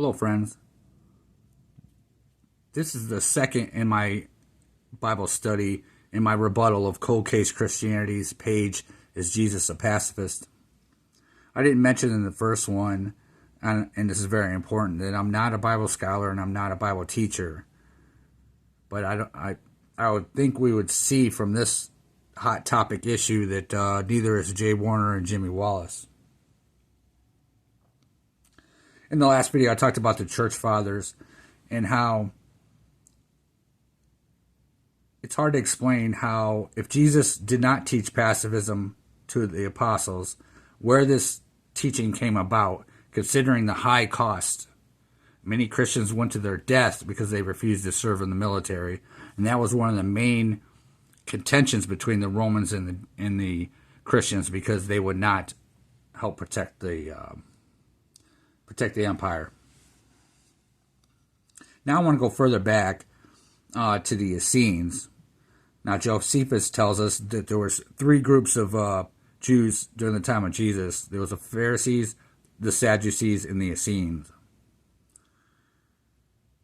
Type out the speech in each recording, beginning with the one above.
Hello, friends. This is the second in my Bible study in my rebuttal of Cold Case Christianity's page, Is Jesus a Pacifist? I didn't mention in the first one, and this is very important, that I'm not a Bible scholar and I'm not a Bible teacher. But I would think we would see from this hot topic issue that neither is Jay Warner and Jimmy Wallace. In the last video, I talked about the church fathers and how it's hard to explain how, if Jesus did not teach pacifism to the apostles, where this teaching came about, considering the high cost. Many Christians went to their death because they refused to serve in the military, and that was one of the main contentions between the Romans and the Christians, because they would not help protect the empire. Now I want to go further back to the Essenes. Now Josephus tells us that there was three groups of Jews during the time of Jesus. There was the Pharisees, the Sadducees, and the Essenes.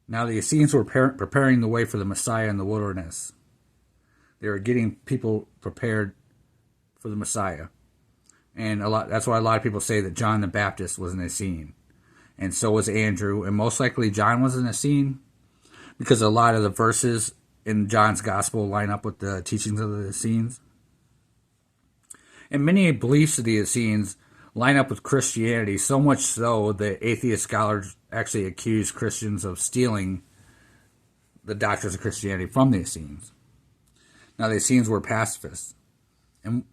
Now the Essenes were preparing the way for the Messiah in the wilderness. They were getting people prepared for the Messiah. And that's why a lot of people say that John the Baptist was an Essene. And so was Andrew. And most likely John was an Essene, because a lot of the verses in John's gospel line up with the teachings of the Essenes. And many beliefs of the Essenes line up with Christianity, so much so that atheist scholars actually accuse Christians of stealing the doctrines of Christianity from the Essenes. Now, the Essenes were pacifists. And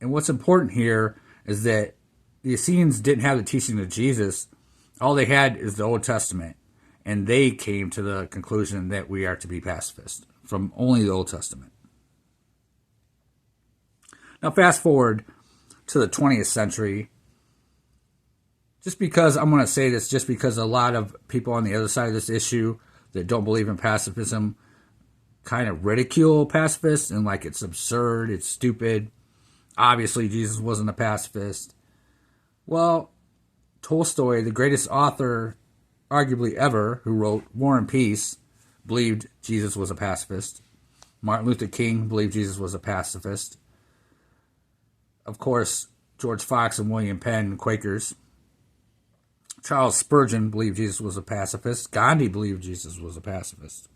what's important here is that the Essenes didn't have the teaching of Jesus. All they had is the Old Testament. And they came to the conclusion that we are to be pacifists from only the Old Testament. Now, fast forward to the 20th century. Just because a lot of people on the other side of this issue that don't believe in pacifism kind of ridicule pacifists and like it's absurd, it's stupid. Obviously, Jesus wasn't a pacifist. Well, Tolstoy, the greatest author arguably ever, who wrote War and Peace, believed Jesus was a pacifist. Martin Luther King believed Jesus was a pacifist. Of course, George Fox and William Penn, Quakers. Charles Spurgeon believed Jesus was a pacifist. Gandhi believed Jesus was a pacifist.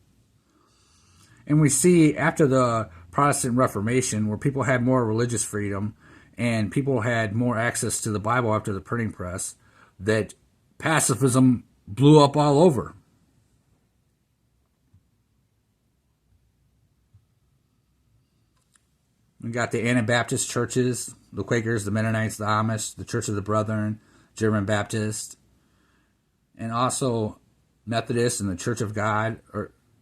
And we see after the Protestant Reformation, where people had more religious freedom and people had more access to the Bible after the printing press, that pacifism blew up all over. We got the Anabaptist churches, the Quakers, the Mennonites, the Amish, the Church of the Brethren, German Baptist, and also Methodists and the Church of God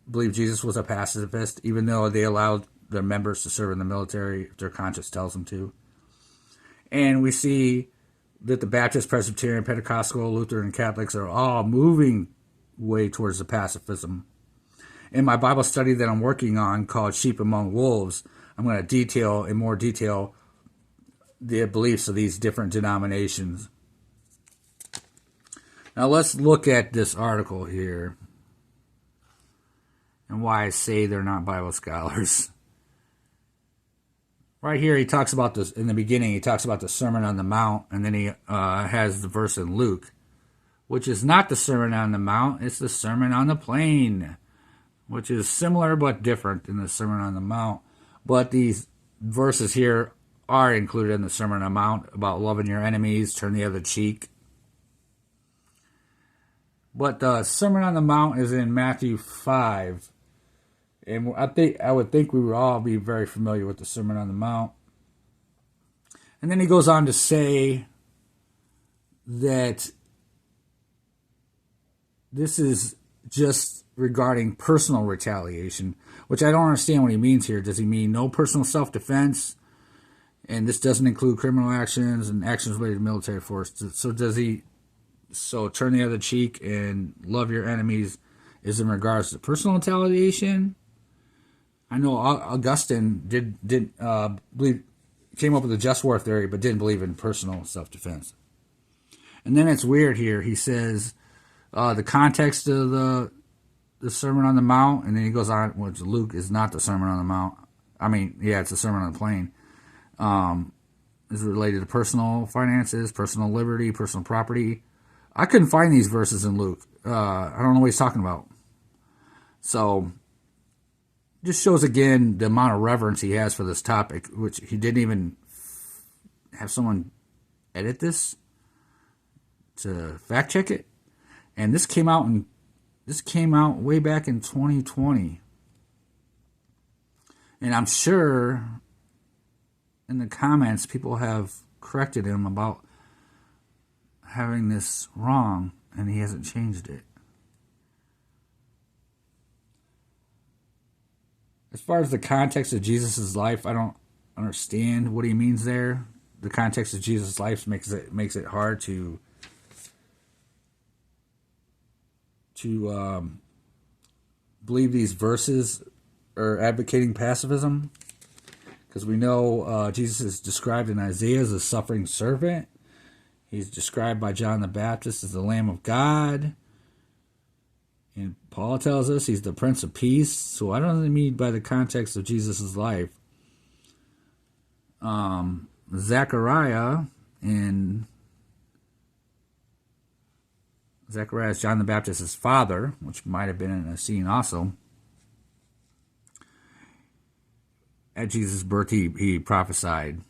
believe Jesus was a pacifist, even though they allowed their members to serve in the military if their conscience tells them to. And we see that the Baptist, Presbyterian, Pentecostal, Lutheran, Catholics are all moving way towards the pacifism. In my Bible study that I'm working on called Sheep Among Wolves, I'm going to detail in more detail the beliefs of these different denominations. Now let's look at this article here and why I say they're not Bible scholars. Right here, he talks about this in the beginning. He talks about the Sermon on the Mount, and then he has the verse in Luke, which is not the Sermon on the Mount. It's the Sermon on the Plain, which is similar but different than the Sermon on the Mount. But these verses here are included in the Sermon on the Mount about loving your enemies, turn the other cheek. But the Sermon on the Mount is in Matthew 5. And I would think we would all be very familiar with the Sermon on the Mount. And then he goes on to say that this is just regarding personal retaliation, which I don't understand what he means here. Does he mean no personal self-defense? And this doesn't include criminal actions and actions related to military force. So turn the other cheek and love your enemies is in regards to personal retaliation? I know Augustine came up with the just war theory, but didn't believe in personal self-defense. And then it's weird here. He says the context of the Sermon on the Mount, and then he goes on, which Luke is not the Sermon on the Mount. I mean, yeah, it's the Sermon on the Plain. Is related to personal finances, personal liberty, personal property. I couldn't find these verses in Luke. I don't know what he's talking about. So, just shows again the amount of reverence he has for this topic, which he didn't even have someone edit this to fact check it. And this came out way back in 2020. And I'm sure in the comments people have corrected him about having this wrong, and he hasn't changed it. As far as the context of Jesus' life, I don't understand what he means there. The context of Jesus' life makes it hard to believe these verses are advocating pacifism, because we know Jesus is described in Isaiah as a suffering servant. He's described by John the Baptist as the Lamb of God. And Paul tells us he's the Prince of Peace. So I don't really mean by the context of Jesus' life. Zechariah is John the Baptist's father, which might have been in a scene also. At Jesus' birth, he prophesied,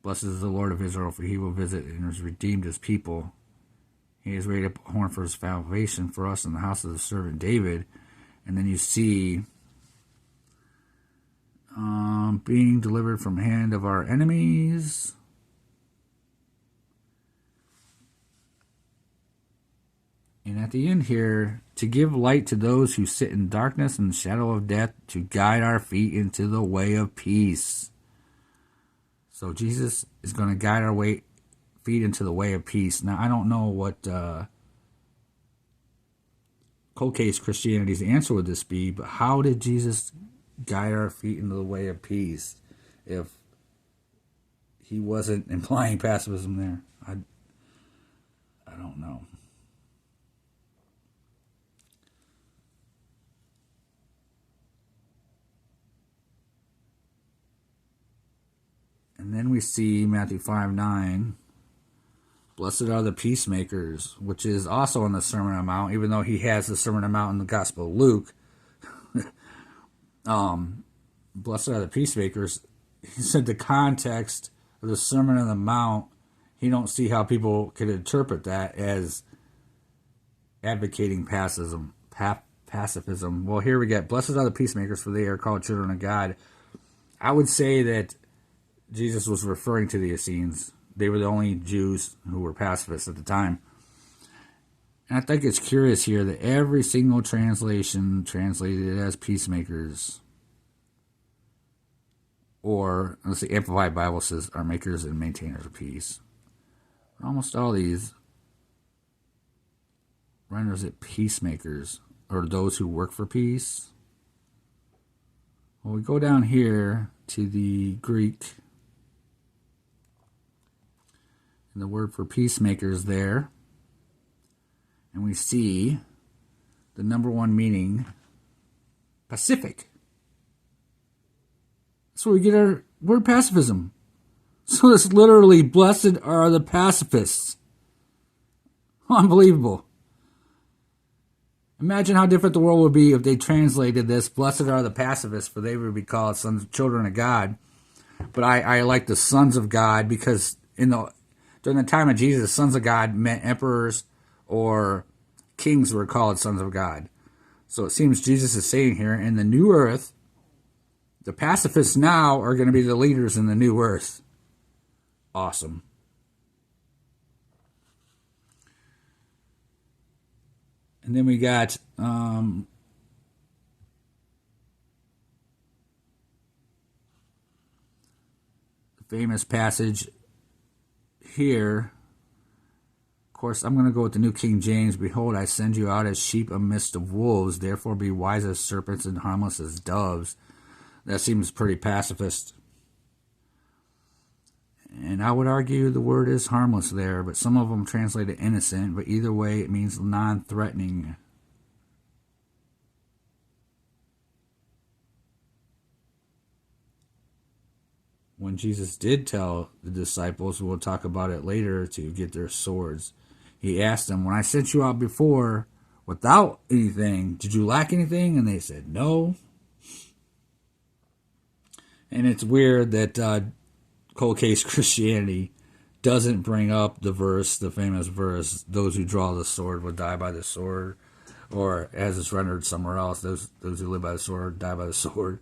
"Blessed is the Lord of Israel, for he will visit and has redeemed his people. He has raised up a horn for his salvation for us in the house of the servant David." And then you see being delivered from hand of our enemies. And at the end here, to give light to those who sit in darkness and the shadow of death, to guide our feet into the way of peace. So Jesus is going to guide our feet into the way of peace. Now, I don't know what cold case Christianity's answer would this be, but how did Jesus guide our feet into the way of peace if he wasn't implying pacifism there? I don't know. And then we see Matthew 5:9. Blessed are the peacemakers, which is also in the Sermon on the Mount, even though he has the Sermon on the Mount in the Gospel of Luke. Blessed are the peacemakers. He said the context of the Sermon on the Mount, he don't see how people could interpret that as advocating pacifism. Well, here we get, blessed are the peacemakers, for they are called children of God. I would say that Jesus was referring to the Essenes. They were the only Jews who were pacifists at the time. And I think it's curious here that every single translation translated it as peacemakers. Or, let's see, Amplified Bible says, are makers and maintainers of peace. Almost all these renders it peacemakers, or those who work for peace. Well, we go down here to the Greek, and the word for peacemakers there, and we see the number one meaning, pacific. That's where we get our word pacifism. So it's literally, blessed are the pacifists. Unbelievable. Imagine how different the world would be if they translated this, blessed are the pacifists, for they would be called children of God. But I like the sons of God, because during the time of Jesus, sons of God meant emperors or kings were called sons of God. So it seems Jesus is saying here, in the new earth, the pacifists now are going to be the leaders in the new earth. Awesome. And then we got the famous passage here. Of course, I'm going to go with the New King James. Behold, I send you out as sheep amidst of wolves. Therefore be wise as serpents and harmless as doves. That seems pretty pacifist. And I would argue the word is harmless there, but some of them translate it innocent, but either way it means non-threatening. When Jesus did tell the disciples, we'll talk about it later, to get their swords, he asked them, when I sent you out before without anything, did you lack anything? And they said no. And it's weird that Cold Case Christianity doesn't bring up the verse, the famous verse, those who draw the sword will die by the sword, or as it's rendered somewhere else, those who live by the sword die by the sword.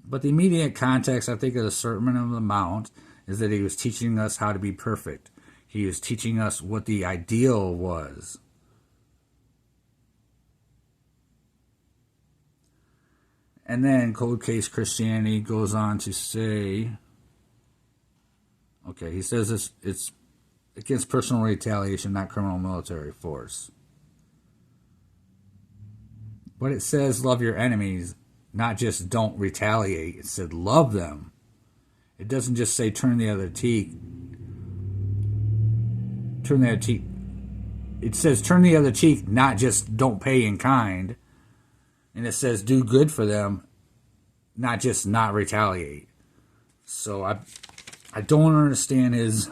But the immediate context, I think, of the Sermon on the Mount is that he was teaching us how to be perfect. He was teaching us what the ideal was. And then Cold Case Christianity goes on to say, okay, he says it's against personal retaliation, not criminal military force. But it says love your enemies, not just don't retaliate. It said love them. It doesn't just say turn the other cheek. Turn the other cheek. It says turn the other cheek, not just don't pay in kind. And it says do good for them, not just not retaliate. So I don't understand his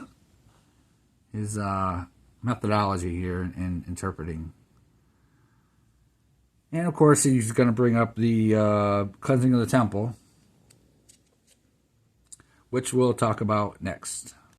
methodology here in interpreting. And of course, he's going to bring up the cleansing of the temple, which we'll talk about next.